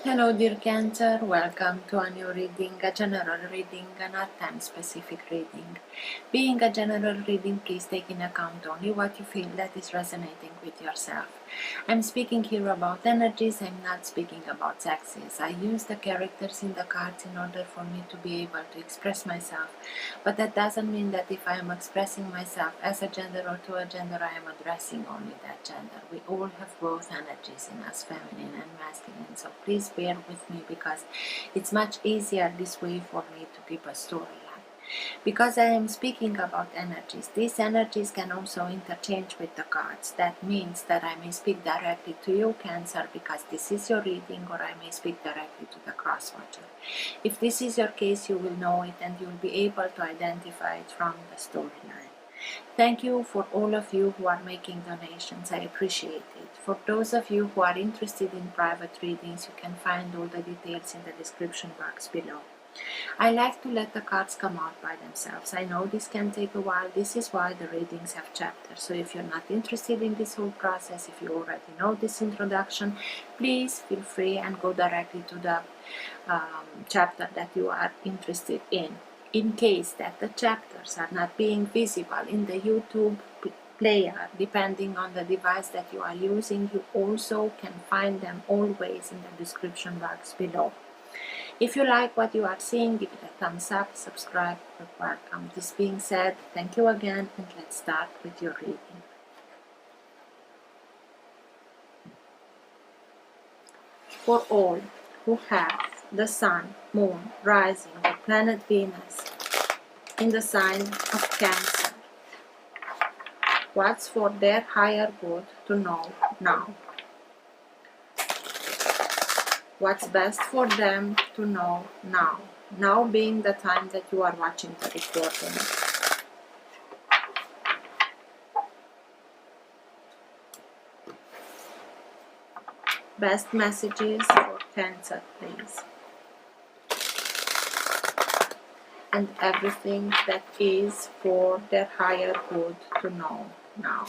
Hello dear Cancer, welcome to a new reading, a general reading, not time specific reading. Being a general reading, please take in account only what you feel that is resonating with yourself. I'm speaking here about energies, I'm not speaking about sexes. I use the characters in the cards in order for me to be able to express myself, but that doesn't mean that if I am expressing myself as a gender or to a gender, I am addressing only that gender. We all have both energies in us, feminine and masculine, so please bear with me because it's much easier this way for me to keep a storyline. Because I am speaking about energies, these energies can also interchange with the cards. That means that I may speak directly to you, Cancer, because this is your reading, or I may speak directly to the cross-watcher. If this is your case, you will know it and you'll be able to identify it from the storyline. Thank you for all of you who are making donations. I appreciate it. For those of you who are interested in private readings, you can find all the details in the description box below. I like to let the cards come out by themselves. I know this can take a while. This is why the readings have chapters. So if you're not interested in this whole process, if you already know this introduction, please feel free and go directly to the chapter that you are interested in. In case that the chapters are not being visible in the YouTube player, depending on the device that you are using, you also can find them always in the description box below. If you like what you are seeing, give it a thumbs up, subscribe, you're welcome. This being said, thank you again, and let's start with your reading. For all who have the Sun, Moon, Rising, or planet Venus in the sign of Cancer, what's for their higher good to know now? What's best for them to know now? Now being the time that you are watching the recording. Best messages for Cancer, please. And everything that is for their higher good to know now.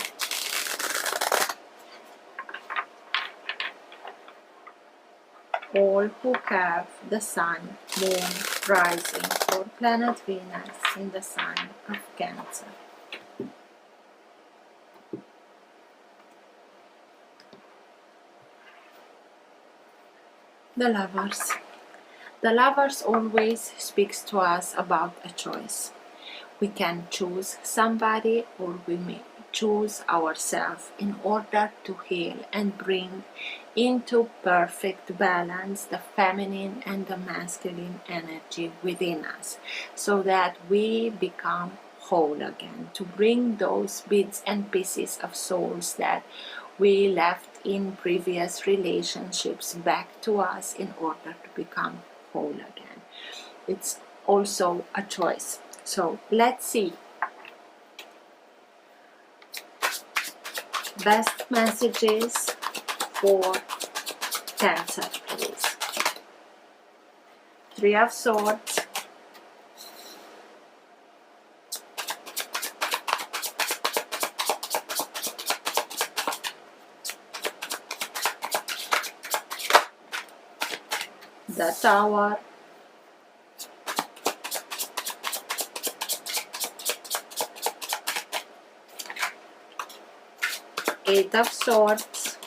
All who have the Sun, Moon, Rising, or planet Venus in the sign of Cancer. The Lovers. The Lovers always speaks to us about a choice. We can choose somebody, or we may choose ourselves in order to heal and bring into perfect balance the feminine and the masculine energy within us, so that we become whole again, to bring those bits and pieces of souls that we left in previous relationships back to us in order to become whole again. It's also a choice. So let's see. Best messages for Cancer, please. Three of Swords, the Tower, Eight of Swords,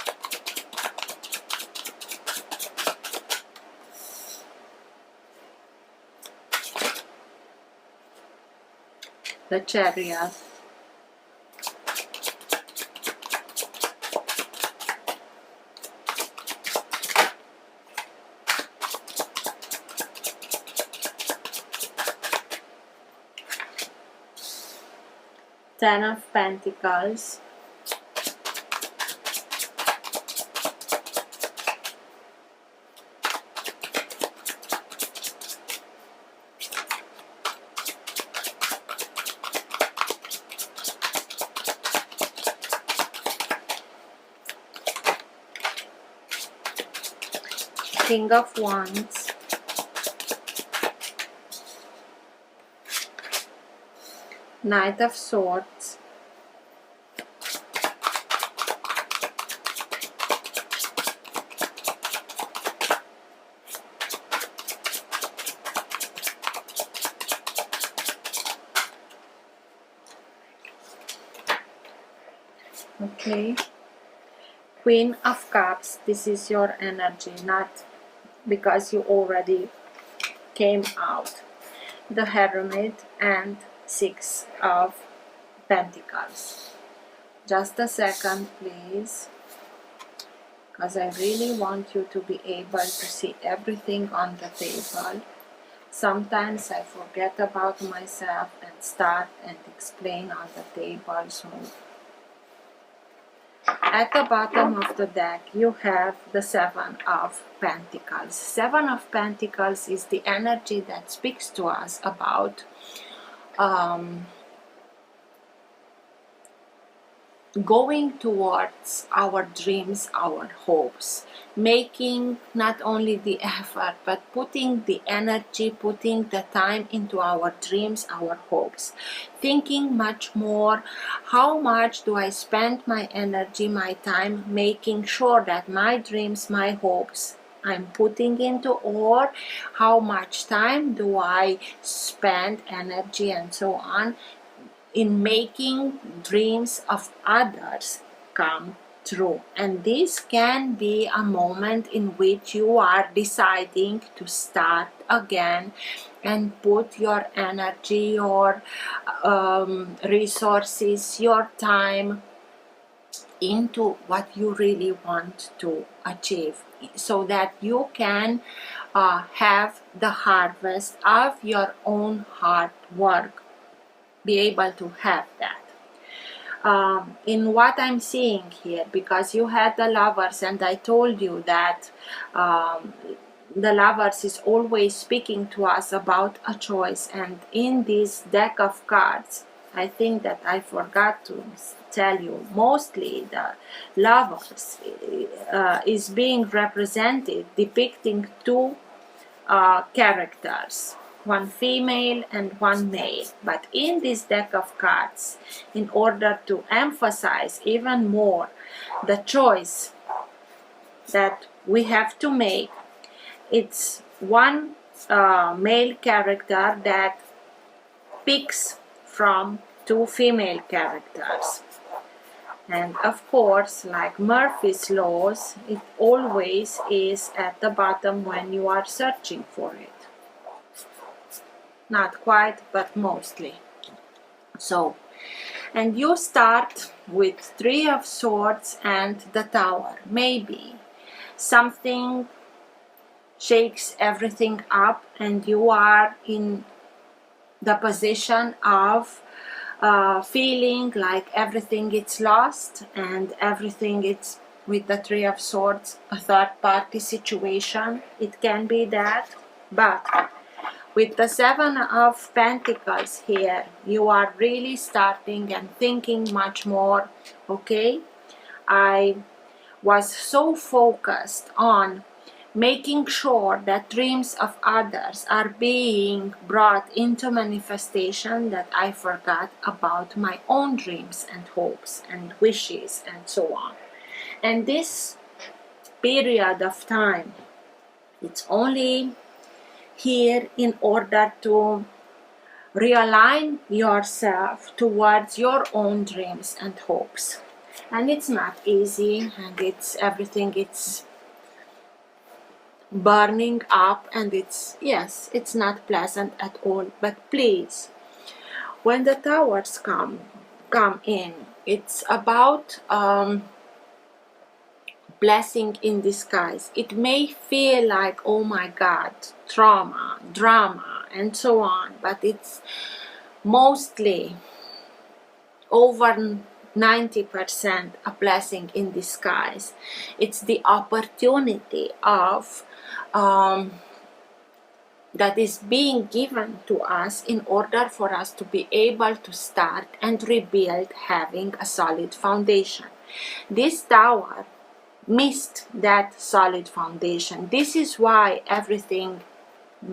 the Chariot, Ten of Pentacles, King of Wands, Knight of Swords, Okay. Queen of Cups, this is your energy, not because you already came out. The Hermit and Six of Pentacles. Just a second, please, because I really want you to be able to see everything on the table. Sometimes I forget about myself and start and explain on the table. So at the bottom of the deck, you have the Seven of Pentacles. Seven of Pentacles is the energy that speaks to us about going towards our dreams, our hopes, making not only the effort, but putting the energy, putting the time into our dreams, our hopes, thinking much more, how much do I spend my energy, my time, making sure that my dreams, my hopes, I'm putting into, or how much time do I spend, energy and so on, in making dreams of others come true. And this can be a moment in which you are deciding to start again and put your energy, your resources, your time into what you really want to achieve, so that you can have the harvest of your own hard work, be able to have that. In what I'm seeing here, because you had the Lovers, and I told you that the Lovers is always speaking to us about a choice, and in this deck of cards, I think that I forgot to tell you, mostly the Lovers is being represented, depicting two characters, one female and one male. But in this deck of cards, in order to emphasize even more the choice that we have to make, it's one male character that picks from two female characters. And of course, like Murphy's laws, it always is at the bottom when you are searching for it. Not quite, but mostly. So, and you start with Three of Swords and the Tower. Maybe something shakes everything up and you are in the position of feeling like everything is lost and everything is, with the Three of Swords, a third party situation. It can be that, but with the Seven of Pentacles here, you are really starting and thinking much more. Okay, I was so focused on making sure that dreams of others are being brought into manifestation that I forgot about my own dreams and hopes and wishes and so on. And this period of time, it's only here in order to realign yourself towards your own dreams and hopes. And it's not easy, and it's everything, it's burning up, and it's, yes, it's not pleasant at all. But please, when the Towers come in, it's about blessing in disguise. It may feel like, oh my God, trauma, drama, and so on, but it's mostly over 90% a blessing in disguise. It's the opportunity of that is being given to us in order for us to be able to start and rebuild, having a solid foundation. This Tower missed that solid foundation. This is why everything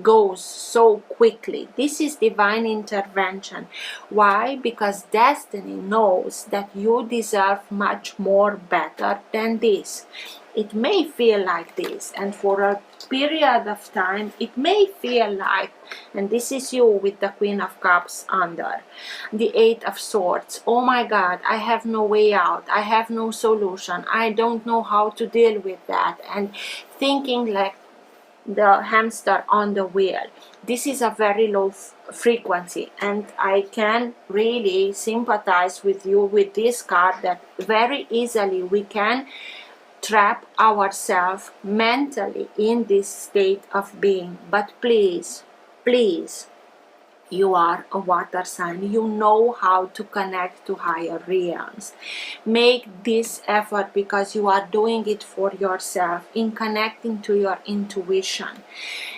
goes so quickly. This is divine intervention. Why? Because destiny knows that you deserve much more better than this. it may feel like this, and for a period of time it may feel like, and this is you with the Queen of Cups under the Eight of Swords, oh my God, I have no way out, I have no solution, I don't know how to deal with that, and thinking like the hamster on the wheel. This is a very low frequency, and I can really sympathize with you with this card, that very easily we can trap ourselves mentally in this state of being. But please, please, you are a water sign, you know how to connect to higher realms. Make this effort, because you are doing it for yourself, in connecting to your intuition,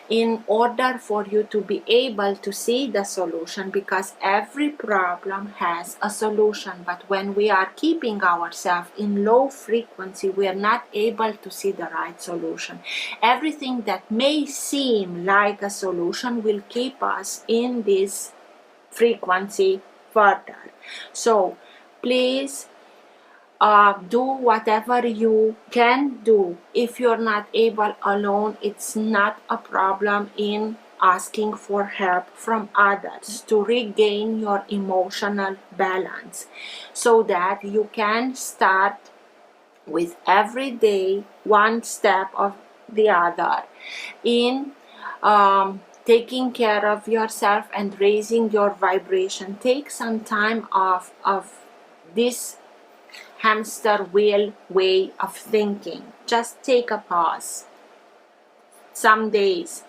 in order for you to be able to see the solution, because every problem has a solution. But when we are keeping ourselves in low frequency, we are not able to see the right solution. Everything that may seem like a solution will keep us in this frequency further. So please, do whatever you can do. If you're not able alone, it's not a problem in asking for help from others to regain your emotional balance, so that you can start with every day one step of the other in taking care of yourself and raising your vibration. Take some time off of this hamster wheel way of thinking. Just take a pause. Some days,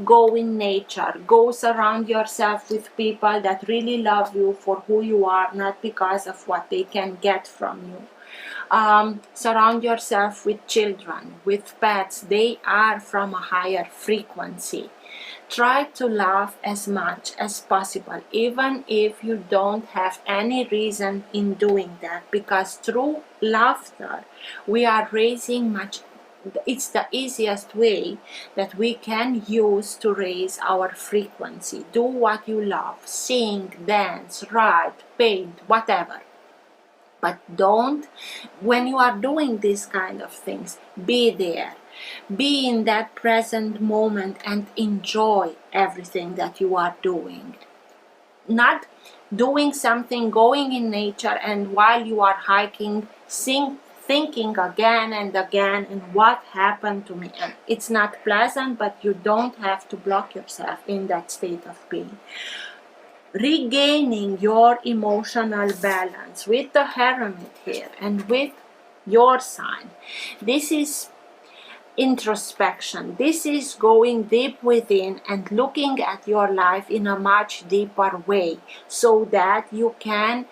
go in nature, go surround yourself with people that really love you for who you are, not because of what they can get from you. Surround yourself with children, with pets. They are from a higher frequency. Try to laugh as much as possible, even if you don't have any reason in doing that, because through laughter we are raising much. It's the easiest way that we can use to raise our frequency. Do what you love, sing, dance, write, paint, whatever. But don't, when you are doing these kind of things, be there. Be in that present moment and enjoy everything that you are doing. Not doing something, going in nature, and while you are hiking, thinking again and again, and what happened to me. And it's not pleasant, but you don't have to block yourself in that state of being. Regaining your emotional balance with the Hermit here and with your sign. This is introspection. This is going deep within and looking at your life in a much deeper way, so that you can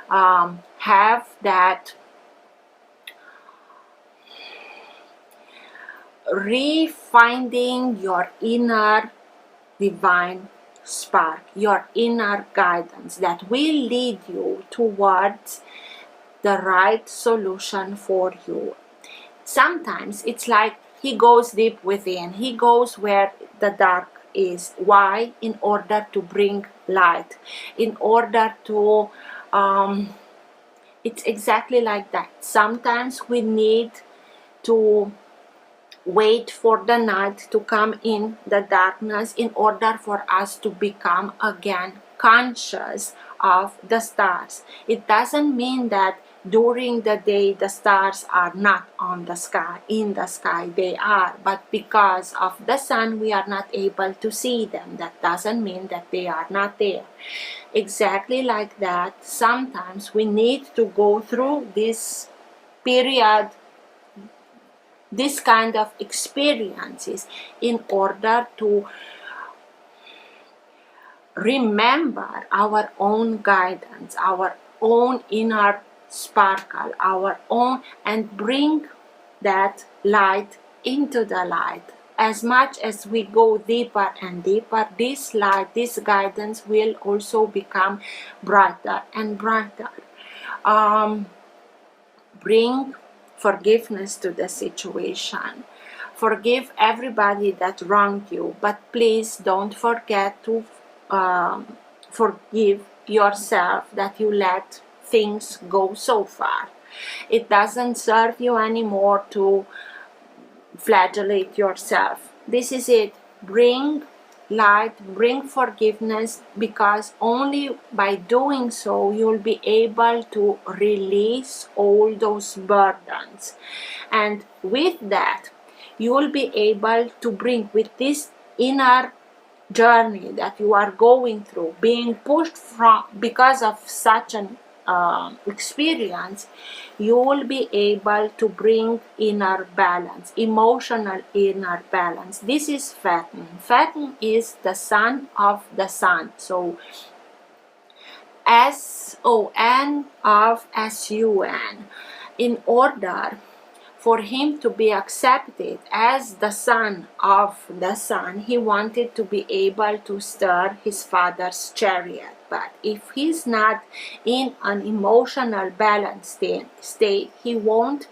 have that refinding your inner divine spark, your inner guidance that will lead you towards the right solution for you. Sometimes it's like he goes deep within, he goes where the dark is. Why? In order to bring light, in order to it's exactly like that. Sometimes we need to wait for the night to come in the darkness in order for us to become again conscious of the stars. It doesn't mean that during the day the stars are not on the sky. In the sky they are, but because of the sun we are not able to see them. That doesn't mean that they are not there. Exactly like that, sometimes we need to go through this period, this kind of experiences, in order to remember our own guidance, our own inner sparkle, our own, and bring that light into the light. As much as we go deeper and deeper, this light, this guidance will also become brighter and brighter. Bring forgiveness to the situation. Forgive everybody that wronged you, but please don't forget to forgive yourself that you let things go so far. It doesn't serve you anymore to flagellate yourself. This is it. Bring light, bring forgiveness, because only by doing so you'll be able to release all those burdens. And with that, you will be able to bring, with this inner journey that you are going through, being pushed from because of such an experience, you will be able to bring inner balance, emotional inner balance. This is Fatin. Fatin is the son of the sun. So S-O-N of S-U-N. In order for him to be accepted as the son of the sun, he wanted to be able to stir his father's chariot. But if he's not in an emotional balanced state, he was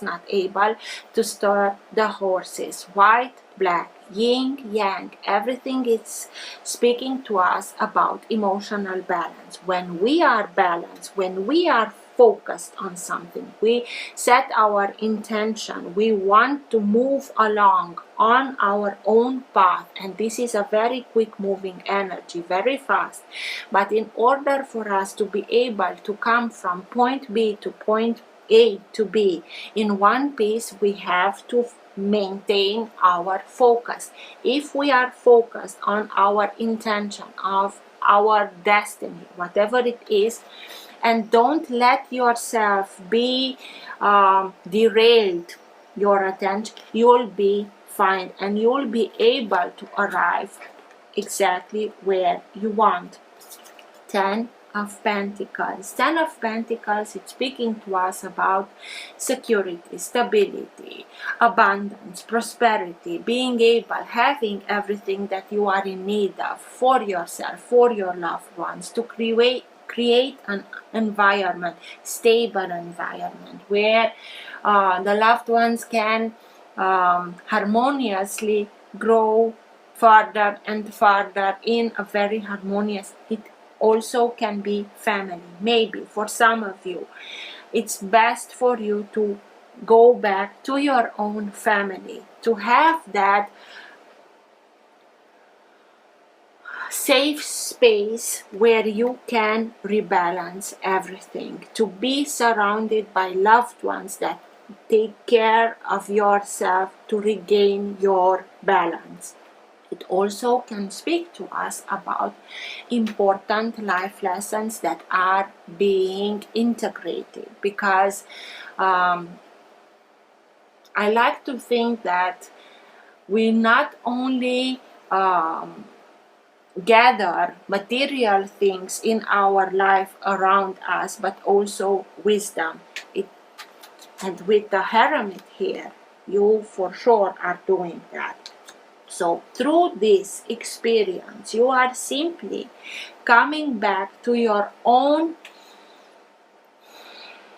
not able to stir the horses. White, black, yin, yang, everything is speaking to us about emotional balance. When we are balanced, when we are focused on something, we set our intention, we want to move along on our own path, and this is a very quick moving energy, very fast. But in order for us to be able to come from point B to point A to B in one piece, we have to maintain our focus. If we are focused on our intention of our destiny, whatever it is, and don't let yourself be derailed, your attention, you'll be fine and you'll be able to arrive exactly where you want. 10 of Pentacles. 10 of Pentacles, it's speaking to us about security, stability, abundance, prosperity, being able, having everything that you are in need of for yourself, for your loved ones, to create an environment, stable environment, where the loved ones can harmoniously grow further and further in a very harmonious. It also can be family. Maybe for some of you, it's best for you to go back to your own family, to have that safe space where you can rebalance everything, to be surrounded by loved ones that take care of yourself, to regain your balance. It also can speak to us about important life lessons that are being integrated, because I like to think that we not only gather material things in our life around us, but also wisdom. And with the Hermit here, you for sure are doing that. So through this experience, you are simply coming back to your own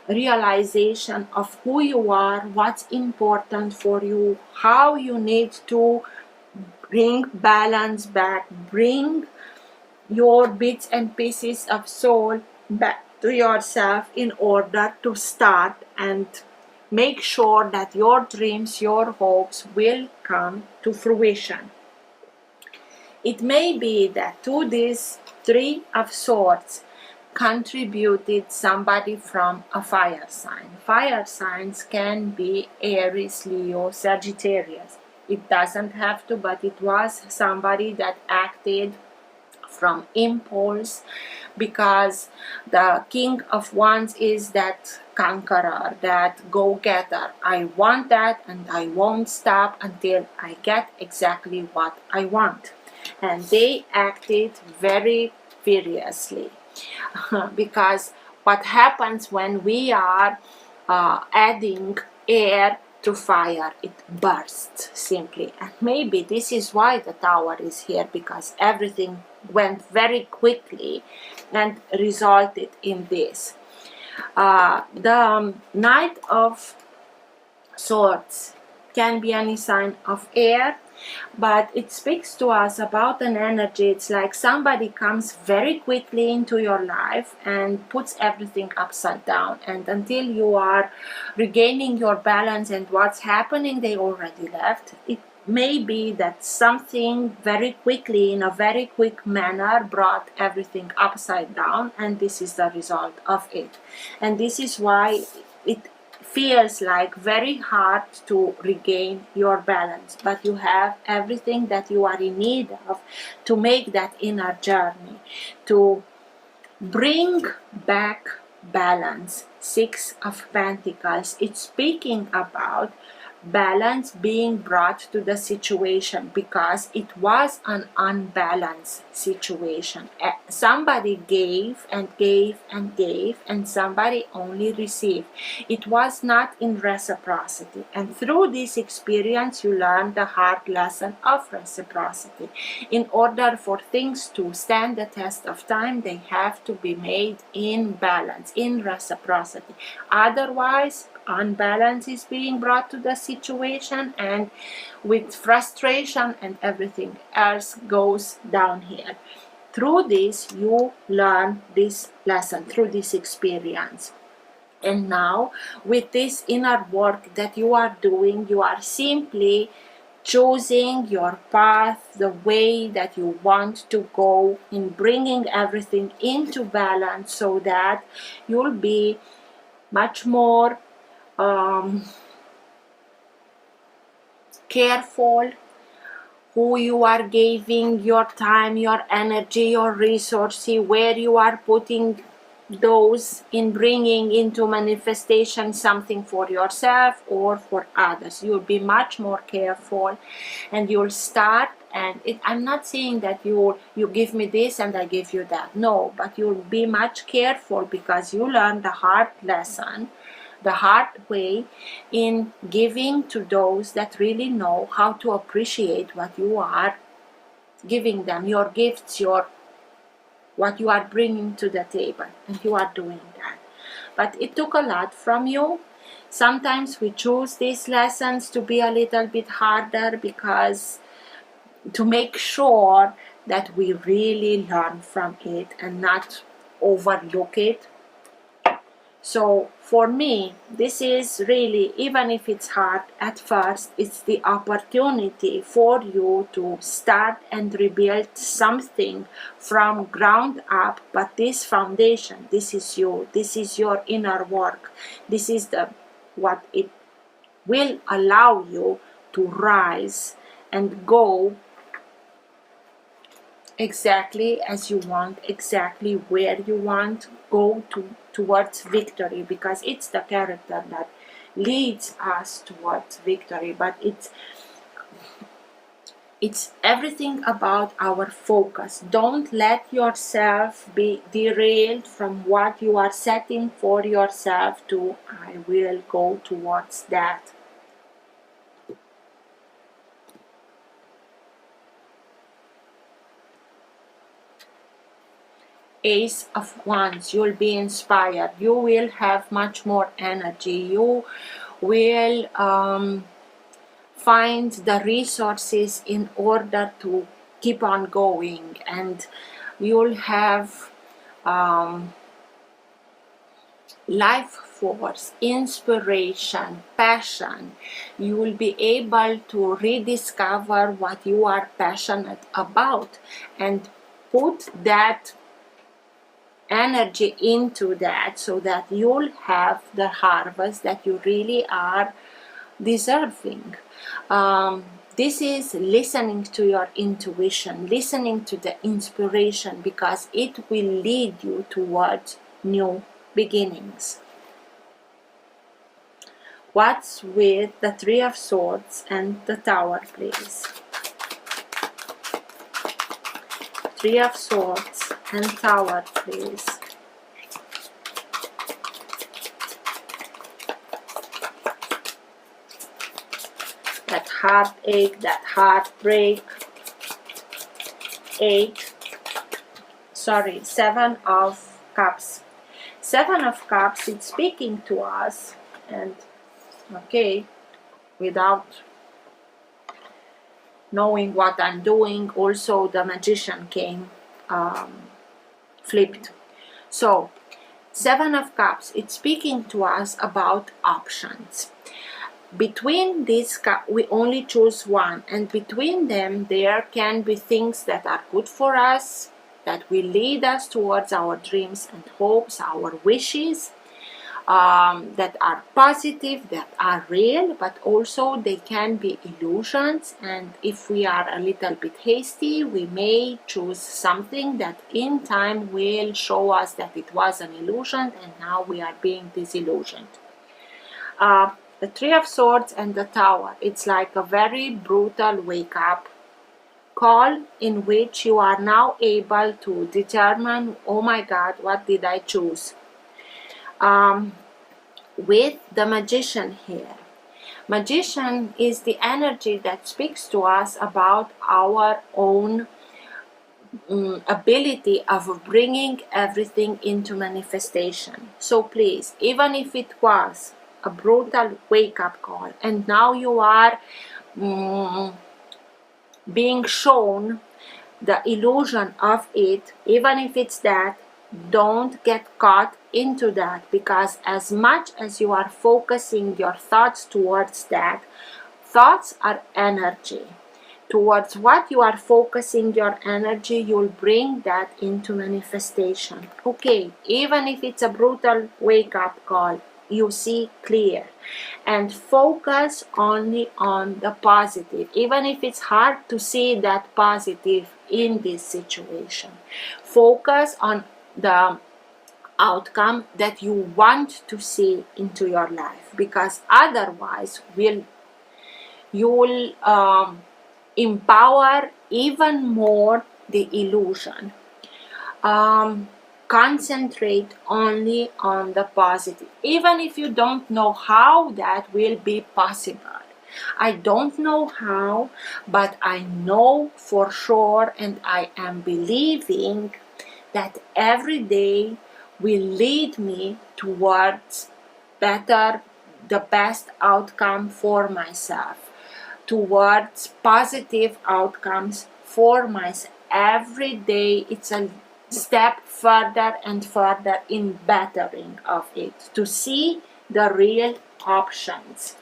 realization of who you are, what's important for you, how you need to bring balance back, bring your bits and pieces of soul back to yourself in order to start and make sure that your dreams, your hopes will come to fruition. It may be that to this Three of Swords contributed somebody from a fire sign. Fire signs can be Aries, Leo, Sagittarius. It doesn't have to, but it was somebody that acted from impulse, because the King of Wands is that conqueror, that go-getter. I want that and I won't stop until I get exactly what I want. And they acted very furiously because what happens when we are adding air to fire, it bursts simply. And maybe this is why the Tower is here, because everything went very quickly and resulted in this. The Knight of Swords can be any sign of air, but it speaks to us about an energy. It's like somebody comes very quickly into your life and puts everything upside down, and until you are regaining your balance and what's happening, they already left. It may be that something very quickly, in a very quick manner, brought everything upside down, and this is the result of it. And this is why it feels like very hard to regain your balance, but you have everything that you are in need of to make that inner journey, to bring back balance. Six of Pentacles, it's speaking about balance being brought to the situation because it was an unbalanced situation. Somebody gave and gave and gave, and somebody only received. It was not in reciprocity, and through this experience you learn the hard lesson of reciprocity. In order for things to stand the test of time, they have to be made in balance, in reciprocity. Otherwise, unbalance is being brought to the situation, and with frustration and everything else goes downhill. Through this, you learn this lesson, through this experience. And now, with this inner work that you are doing, you are simply choosing your path, the way that you want to go, in bringing everything into balance so that you'll be much more careful who you are giving your time, your energy, your resources, where you are putting those in bringing into manifestation something for yourself or for others. You'll be much more careful, and you'll start, and I'm not saying that you give me this and I give you that, no, but you'll be much careful because you learn the hard lesson the hard way in giving to those that really know how to appreciate what you are giving them, your gifts, what you are bringing to the table, and you are doing that. But it took a lot from you. Sometimes we choose these lessons to be a little bit harder because to make sure that we really learn from it and not overlook it. So for me, this is really, even if it's hard at first, it's the opportunity for you to start and rebuild something from ground up. But this foundation, this is you, this is your inner work, this is what it will allow you to rise and go exactly as you want, exactly where you want, go towards victory, because it's the character that leads us towards victory. But it's everything about our focus. Don't let yourself be derailed from what you are setting for yourself to, I will go towards that. Ace of Wands, you'll be inspired, you will have much more energy, you will find the resources in order to keep on going, and you'll have life force, inspiration, passion. You will be able to rediscover what you are passionate about and put that energy into that so that you'll have the harvest that you really are deserving. This is listening to your intuition, listening to the inspiration, because it will lead you towards new beginnings. What's with the Three of Swords and the Tower, please? Three of Swords and Tower, please. That heartache, that heartbreak. Seven of Cups. Seven of Cups, it's speaking to us, and okay, without knowing what I'm doing. Also the Magician came flipped. So Seven of Cups, it's speaking to us about options. Between these cups, we only choose one, and between them there can be things that are good for us, that will lead us towards our dreams and hopes, our wishes, that are positive, that are real, but also they can be illusions. And if we are a little bit hasty, we may choose something that in time will show us that it was an illusion and now we are being disillusioned. The Three of Swords and the Tower, it's like a very brutal wake up call in which you are now able to determine, oh my God, what did I choose? With the Magician here. Magician is the energy that speaks to us about our own ability of bringing everything into manifestation. So please, even if it was a brutal wake-up call and now you are being shown the illusion of it, even if it's that, don't get caught into that, because as much as you are focusing your thoughts towards that, thoughts are energy. Towards what you are focusing your energy, you'll bring that into manifestation. Okay, even if it's a brutal wake-up call, you see clear, and focus only on the positive, even if it's hard to see that positive in this situation. Focus on the outcome that you want to see into your life, because otherwise you will empower even more the illusion. Concentrate only on the positive, even if you don't know how that will be possible. I don't know how, but I know for sure, and I am believing that every day will lead me towards the best outcome for myself, towards positive outcomes for myself. Every day it's a step further and further in bettering of it, to see the real options,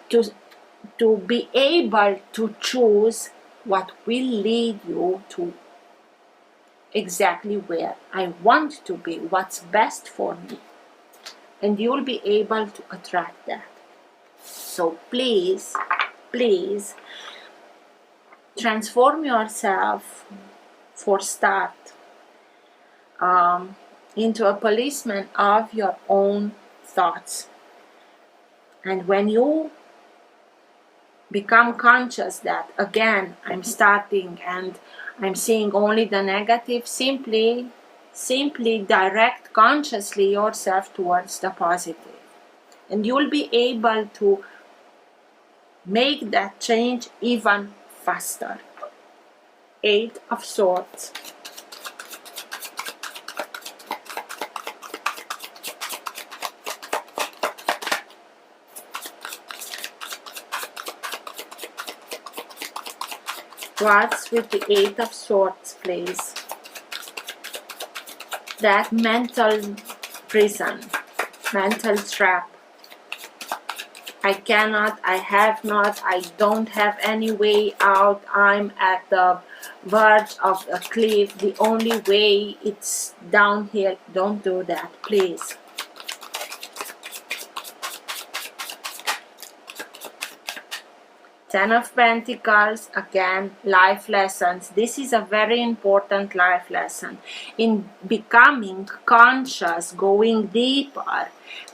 to be able to choose what will lead you to exactly where I want to be, what's best for me, and you'll be able to attract that. So please transform yourself, for start, into a policeman of your own thoughts. And when you become conscious that, again, I'm starting and I'm seeing only the negative, simply direct consciously yourself towards the positive. And you'll be able to make that change even faster. Eight of Swords. What's with the Eight of Swords, please? That mental prison, mental trap. I cannot, I have not, I don't have any way out, I'm at the verge of a cliff, the only way it's downhill. Don't do that, please. Ten of Pentacles, again, life lessons. This is a very important life lesson in becoming conscious, going deeper,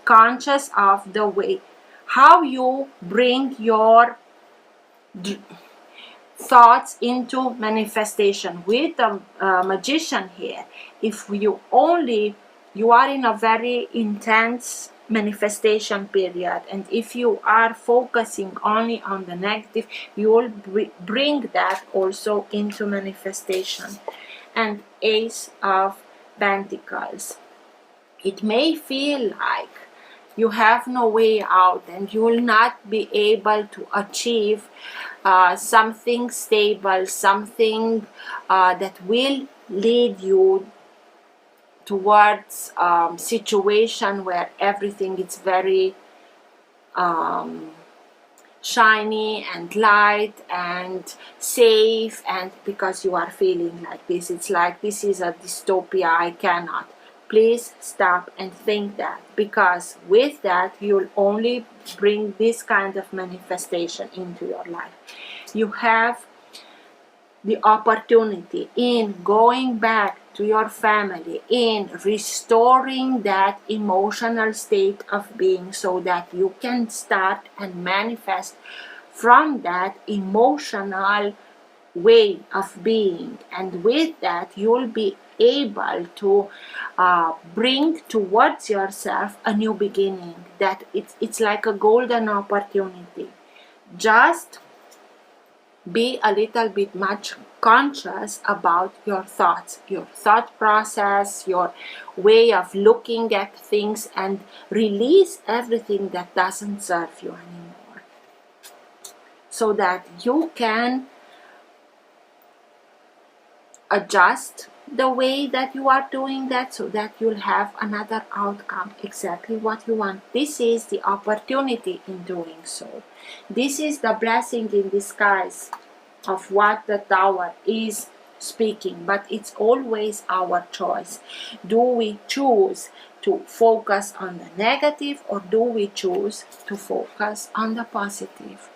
conscious of the way, how you bring your thoughts into manifestation. With the Magician here, if you are in a very intense manifestation period, and if you are focusing only on the negative, you will bring that also into manifestation. And Ace of Pentacles, it may feel like you have no way out and you will not be able to achieve something stable, something that will lead you towards situation where everything is very shiny and light and safe, and because you are feeling like this, it's like this is a dystopia, I cannot. Please stop and think that, because with that you'll only bring this kind of manifestation into your life. You have the opportunity in going back to your family, in restoring that emotional state of being, so that you can start and manifest from that emotional way of being. And with that you'll be able to bring towards yourself a new beginning, that it's like a golden opportunity. Just be a little bit much conscious about your thoughts, your thought process, your way of looking at things, and release everything that doesn't serve you anymore, so that you can adjust the way that you are doing that, so that you'll have another outcome, exactly what you want. This is the opportunity in doing so. This is the blessing in disguise of what the Tower is speaking, but it's always our choice. Do we choose to focus on the negative, or do we choose to focus on the positive?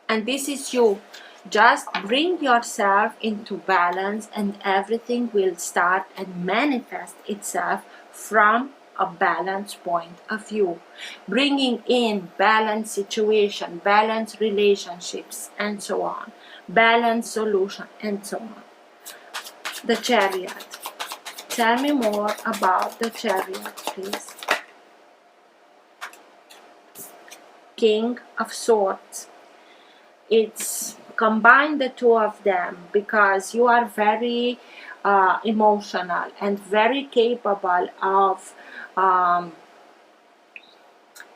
And this is you. Just bring yourself into balance, and everything will start and manifest itself from a balanced point of view, bringing in balanced situation, balanced relationships, and so on, balanced solution, and so on. The Chariot. Tell me more about the Chariot, please. King of Swords. It's combine the two of them, because you are very emotional and very capable of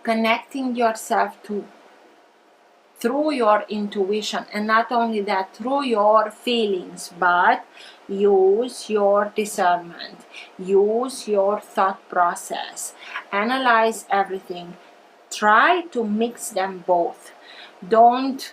connecting yourself to through your intuition, and not only that, through your feelings, but use your discernment, use your thought process, analyze everything, try to mix them both. Don't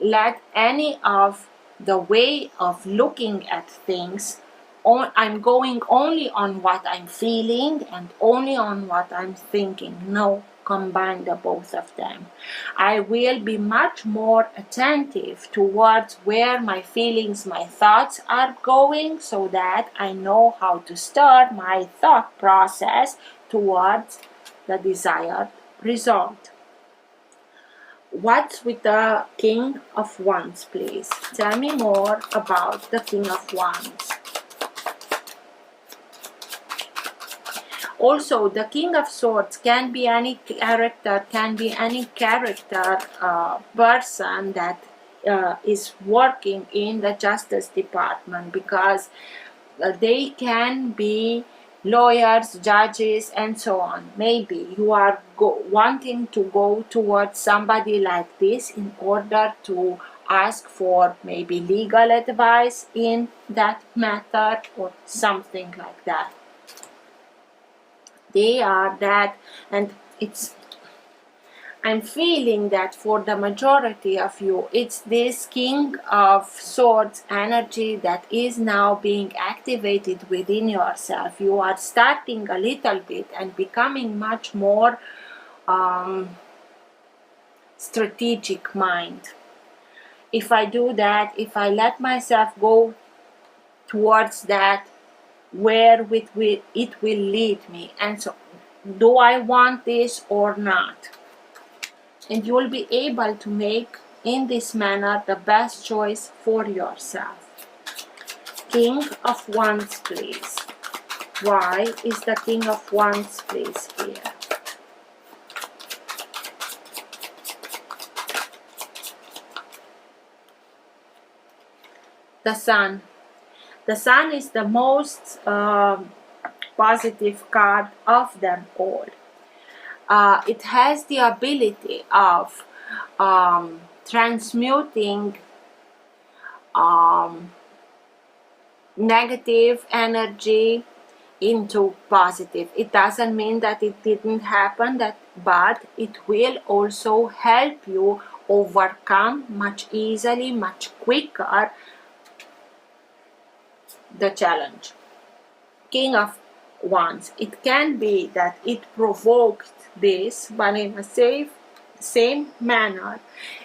let any of the way of looking at things, I'm going only on what I'm feeling and only on what I'm thinking. No, combine the both of them. I will be much more attentive towards where my feelings, my thoughts are going, so that I know how to start my thought process towards the desired result. What's with the King of Wands, please? Tell me more about the King of Wands. Also, the King of Swords can be any character, person that is working in the Justice Department, because they can be lawyers, judges, and so on. Maybe you are wanting to go towards somebody like this in order to ask for maybe legal advice in that matter, or something like that. They are that, and I'm feeling that for the majority of you, it's this King of Swords energy that is now being activated within yourself. You are starting a little bit and becoming much more strategic mind. If I do that, if I let myself go towards that, where it will lead me, and so do I want this or not? And you will be able to make in this manner the best choice for yourself. King of Wands, please. Why is the King of Wands, please, here? The Sun. The Sun is the most positive card of them all. it has the ability of transmuting negative energy into positive. It doesn't mean that it didn't happen, but it will also help you overcome much easily, much quicker the challenge. King of Wands. It can be that it provoked this, but in a same manner.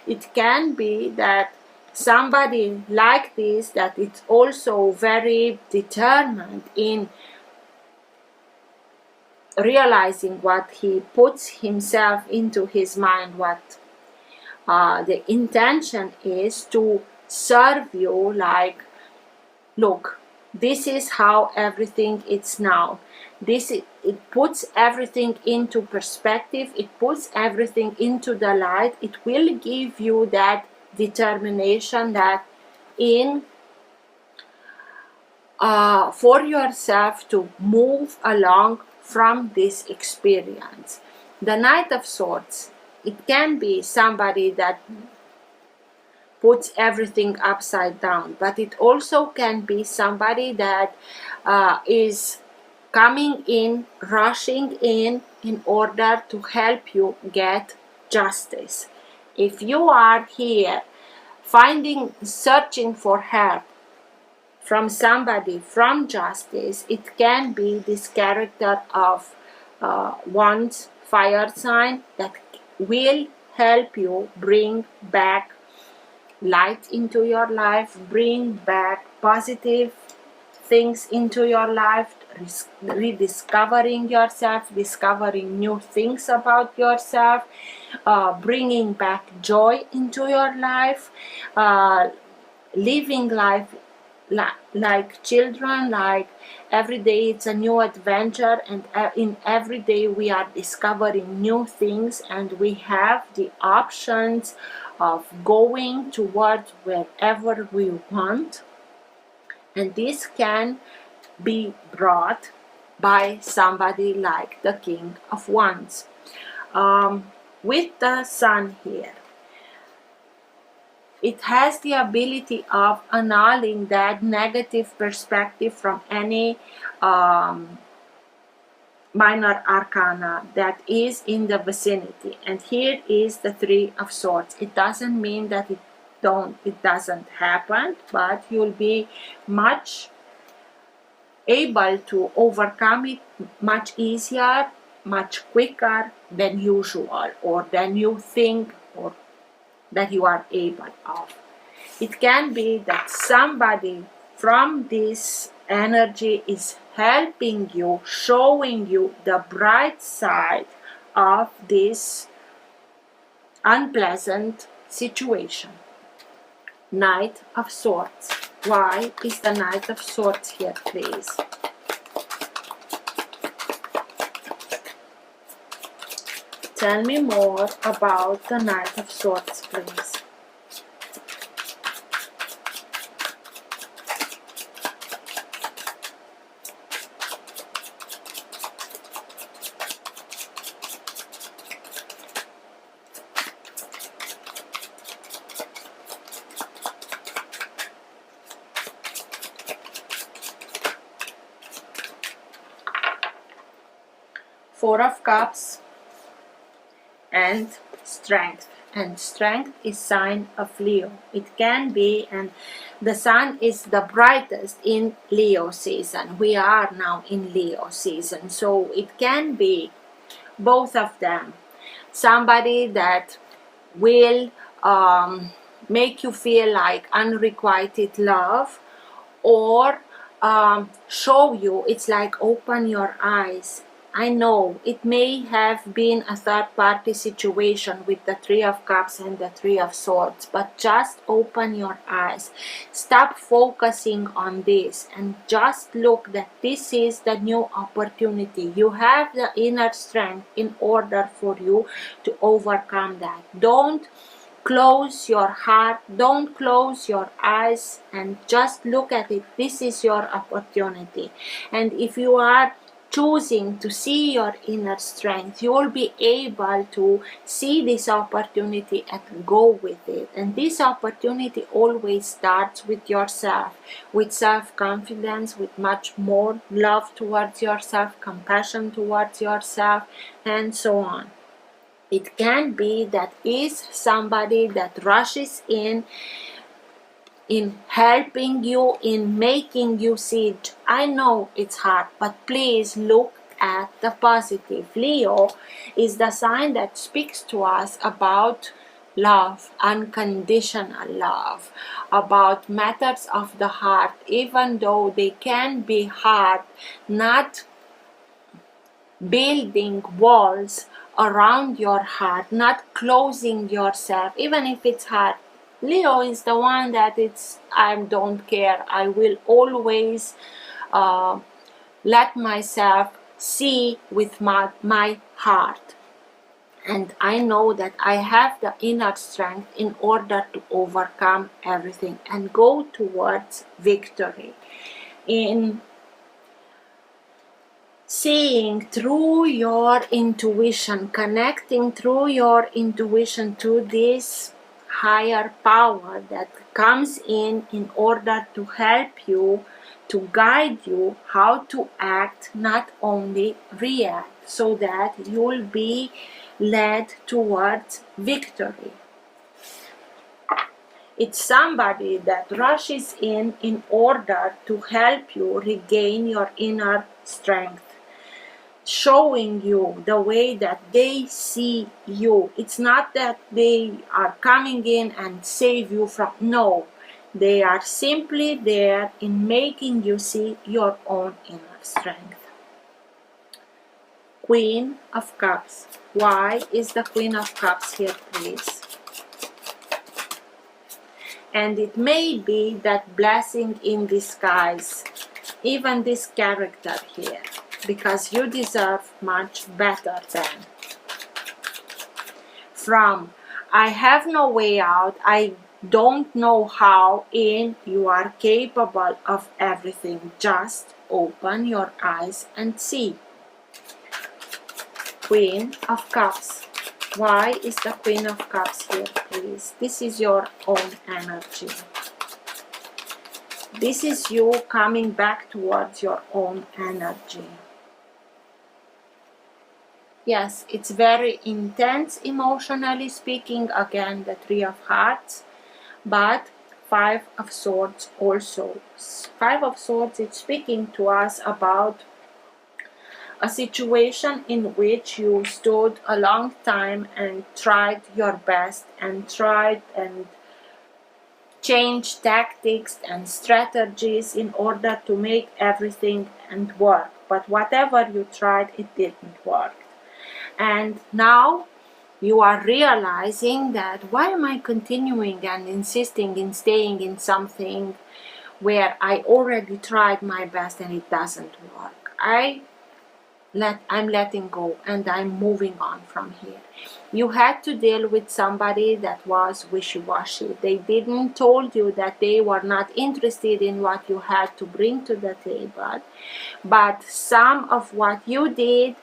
It can be that somebody like this, that it's also very determined in realizing what he puts himself into his mind, what the intention is to serve you, like, look, this is how everything is now. It puts everything into perspective, it puts everything into the light. It will give you that determination that in for yourself to move along from this experience. The Knight of Swords, it can be somebody that puts everything upside down, but it also can be somebody that is coming in, rushing in order to help you get justice. If you are here searching for help from somebody, from justice, it can be this character of Wands fire sign that will help you bring back light into your life, bring back positive things into your life, rediscovering yourself, discovering new things about yourself, bringing back joy into your life, living life like children, like every day it's a new adventure, and in every day we are discovering new things, and we have the options of going towards wherever we want. And this can be brought by somebody like the King of Wands. With the Sun here, it has the ability of annulling that negative perspective from any minor arcana that is in the vicinity. And here is the Three of Swords. It doesn't mean that it doesn't happen, but you'll be much able to overcome it much easier, much quicker than usual, or than you think, or that you are able of. It can be that somebody from this energy is helping you, showing you the bright side of this unpleasant situation. Knight of Swords. Why is the Knight of Swords here, please? Tell me more about the Knight of Swords, please. Four of Cups and Strength. And Strength is sign of Leo. It can be, and the sun is the brightest in Leo season. We are now in Leo season, so it can be both of them. Somebody that will make you feel like unrequited love, or show you, it's like open your eyes. I know it may have been a third-party situation with the Three of Cups and the Three of Swords, but just open your eyes. Stop focusing on this and just look that this is the new opportunity. You have the inner strength in order for you to overcome that. Don't close your heart, don't close your eyes, and just look at it. This is your opportunity. And if you are choosing to see your inner strength, you will be able to see this opportunity and go with it. And this opportunity always starts with yourself, with self-confidence, with much more love towards yourself, compassion towards yourself, and so on. It can be that is somebody that rushes in helping you, in making you see. I know it's hard, but please look at the positive. Leo is the sign that speaks to us about love, unconditional love, about matters of the heart, even though they can be hard, not building walls around your heart, not closing yourself, even if it's hard. Leo is the one that I don't care. I will always let myself see with my heart. And I know that I have the inner strength in order to overcome everything and go towards victory. In seeing through your intuition, connecting through your intuition to this higher power that comes in order to help you, to guide you how to act, not only react, so that you'll be led towards victory. It's somebody that rushes in order to help you regain your inner strength, showing you the way that they see you. It's not that they are coming in and save you from, no, they are simply there in making you see your own inner strength. Queen of Cups. Why is the Queen of Cups here, please? And it may be that blessing in disguise, even this character here, because you deserve much better than. From I have no way out, I don't know how in, you are capable of everything. Just open your eyes and see. Queen of Cups. Why is the Queen of Cups here, please? This is your own energy. This is you coming back towards your own energy. Yes, it's very intense emotionally speaking. Again, the Three of Hearts, but Five of Swords also. Five of Swords is speaking to us about a situation in which you stood a long time and tried your best and tried and changed tactics and strategies in order to make everything and work. But whatever you tried, it didn't work. And now you are realizing that why am I continuing and insisting in staying in something where I already tried my best and it doesn't work? I'm letting go and I'm moving on from here. You had to deal with somebody that was wishy-washy. They didn't told you that they were not interested in what you had to bring to the table, but some of what you did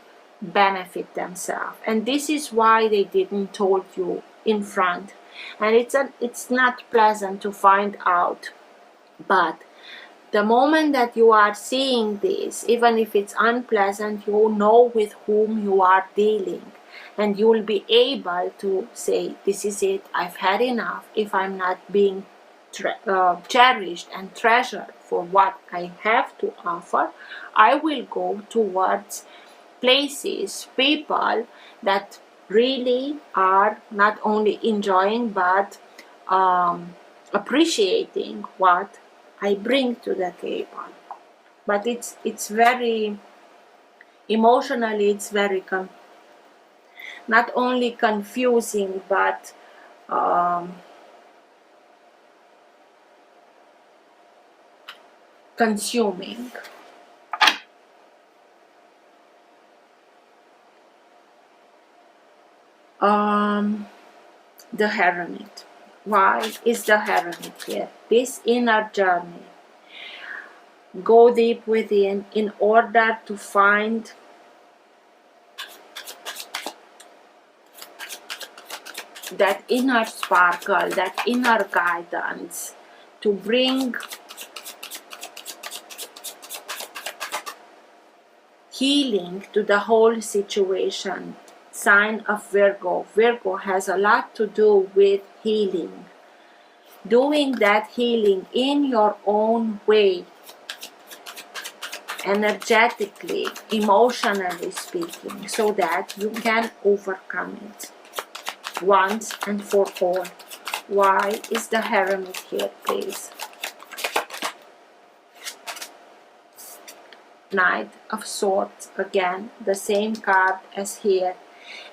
benefit themselves, and this is why they didn't told you in front. And it's not pleasant to find out, but the moment that you are seeing this, even if it's unpleasant, you know with whom you are dealing, and you will be able to say, this is it, I've had enough. If I'm not being cherished and treasured for what I have to offer, I will go towards places, people that really are not only enjoying but appreciating what I bring to the table. But it's very emotionally, it's very not only confusing but consuming. The Hermit. Why is the Hermit here? This inner journey. Go deep within in order to find that inner sparkle, that inner guidance, to bring healing to the whole situation. Sign of Virgo. Virgo has a lot to do with healing. Doing that healing in your own way, energetically, emotionally speaking, so that you can overcome it once and for all. Why is the Hermit here, please? Knight of Swords, again, the same card as here.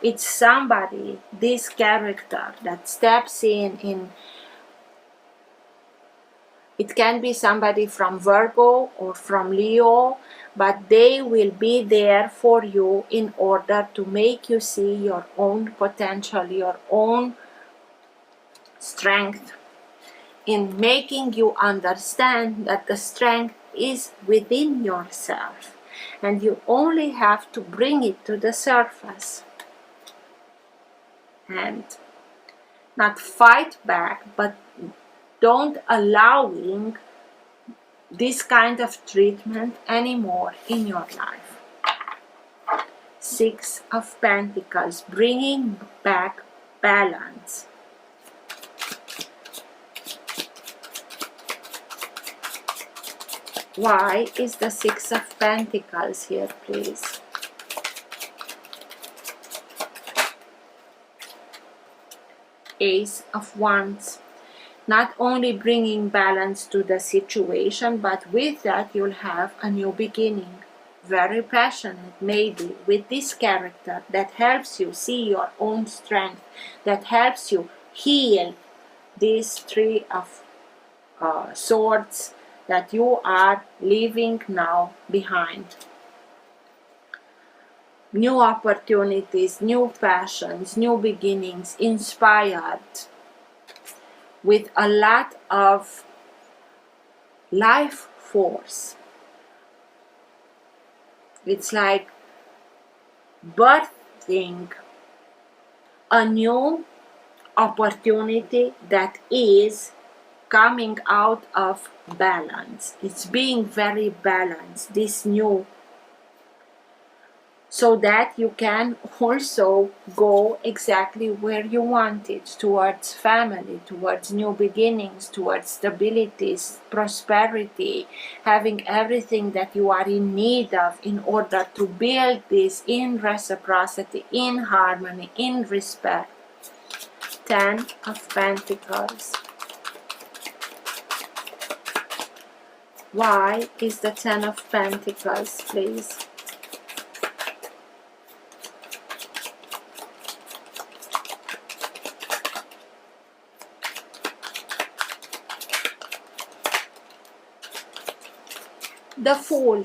It's somebody, this character, that steps in. It can be somebody from Virgo or from Leo, but they will be there for you in order to make you see your own potential, your own strength, in making you understand that the strength is within yourself and you only have to bring it to the surface and not fight back, but don't allowing this kind of treatment anymore in your life. Six of Pentacles, bringing back balance. Why is the Six of Pentacles here, please? Ace of Wands. Not only bringing balance to the situation, but with that you'll have a new beginning. Very passionate, maybe, with this character that helps you see your own strength, that helps you heal this Three of Swords that you are leaving now behind. New opportunities, new passions, new beginnings, inspired, with a lot of life force. It's like birthing a new opportunity that is coming out of balance. It's being very balanced, this new, so that you can also go exactly where you want it, towards family, towards new beginnings, towards stability, prosperity, having everything that you are in need of in order to build this in reciprocity, in harmony, in respect. Ten of Pentacles. Why is the Ten of Pentacles, please? The Fool,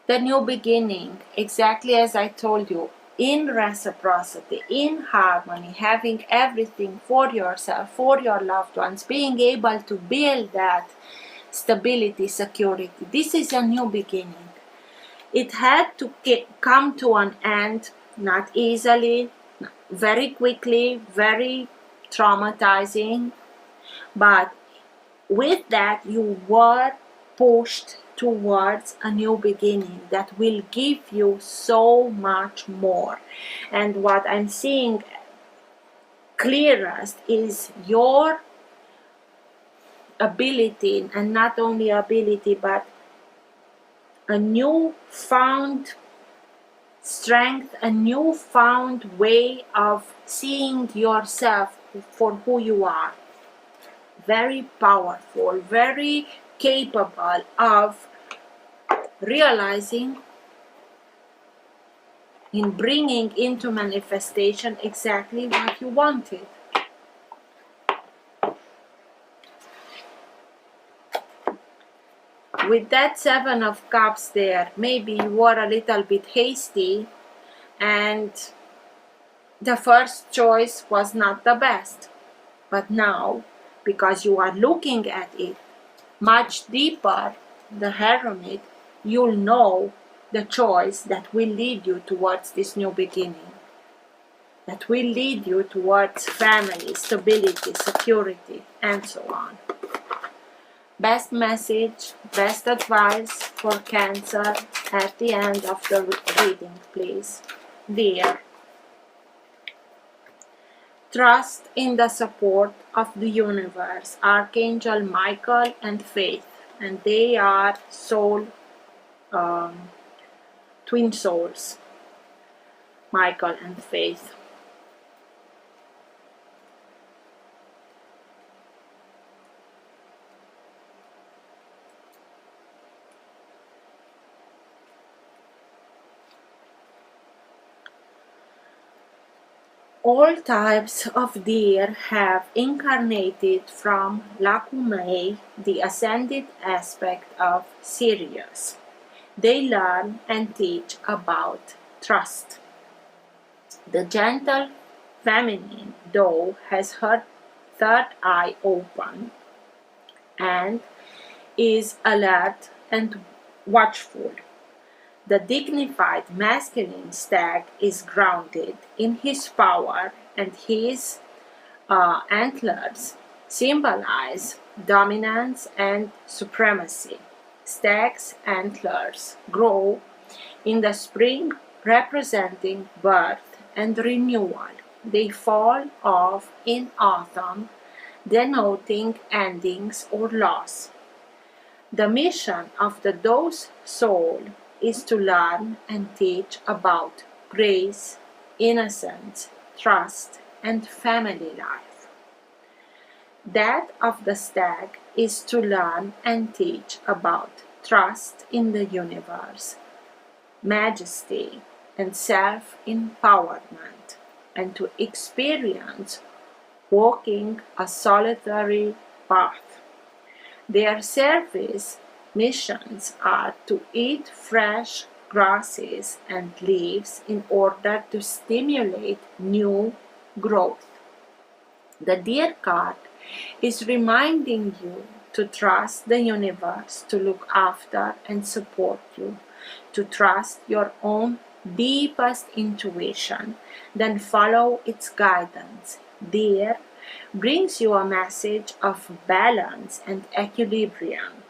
the new beginning, exactly as I told you, in reciprocity, in harmony, having everything for yourself, for your loved ones, being able to build that stability, security. This is a new beginning. It had to come to an end, not easily, very quickly, very traumatizing, but with that you were pushed towards a new beginning that will give you so much more. And what I'm seeing clearest is your ability, and not only ability, but a newfound strength, a newfound way of seeing yourself for who you are. Very powerful, very capable of realizing, in bringing into manifestation exactly what you wanted. With that Seven of Cups there, maybe you were a little bit hasty and the first choice was not the best. But now, because you are looking at it much deeper, the hermit, you'll know the choice that will lead you towards this new beginning, that will lead you towards family, stability, security, and so on. Best message, best advice for Cancer at the end of the reading, please. Dear, trust in the support of the universe, Archangel Michael and Faith, and they are twin souls, Michael and Faith. All types of deer have incarnated from Lacumae, the ascended aspect of Sirius. They learn and teach about trust. The gentle feminine doe has her third eye open and is alert and watchful. The dignified masculine stag is grounded in his power, and his antlers symbolize dominance and supremacy. Stag's antlers grow in the spring, representing birth and renewal. They fall off in autumn, denoting endings or loss. The mission of the doe's soul is to learn and teach about grace, innocence, trust, and family life. That of the stag is to learn and teach about trust in the universe, majesty, and self-empowerment, and to experience walking a solitary path. Their service missions are to eat fresh grasses and leaves in order to stimulate new growth. The deer card is reminding you to trust the universe to look after and support you, to trust your own deepest intuition, then follow its guidance. Deer brings you a message of balance and equilibrium.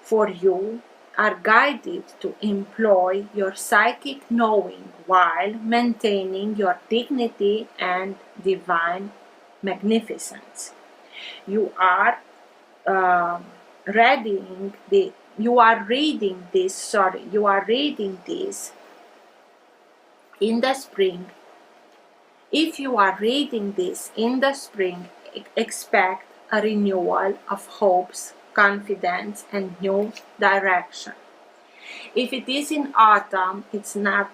For you are guided to employ your psychic knowing while maintaining your dignity and divine magnificence. You are reading this in the spring. If you are reading this in the spring, expect a renewal of hopes, confidence, and new direction. If it is in autumn, it's not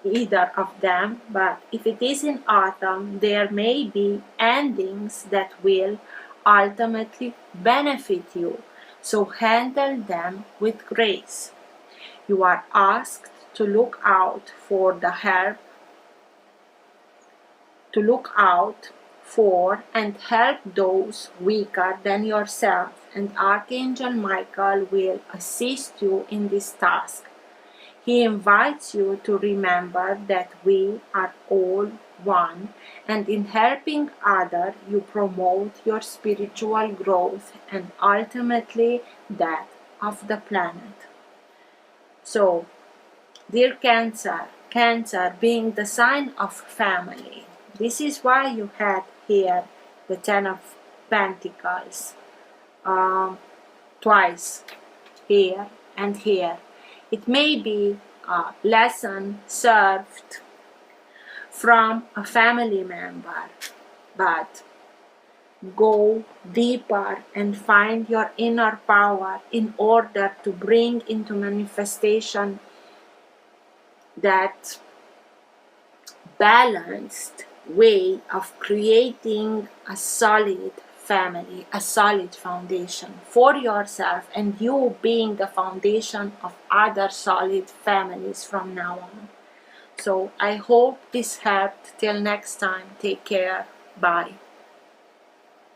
either of them, but if it is in autumn, there may be endings that will ultimately benefit you, so handle them with grace. You are asked to look out for the help, to look out for and help those weaker than yourself, and Archangel Michael will assist you in this task. He invites you to remember that we are all one, and in helping others, you promote your spiritual growth and ultimately that of the planet. So, dear Cancer, Cancer being the sign of family, this is why you had here the Ten of Pentacles twice, here and here. It may be a lesson served from a family member, but go deeper and find your inner power in order to bring into manifestation that balanced way of creating a solid family, a solid foundation for yourself, and you being the foundation of other solid families from now on. So I hope this helped. Till next time, take care. Bye.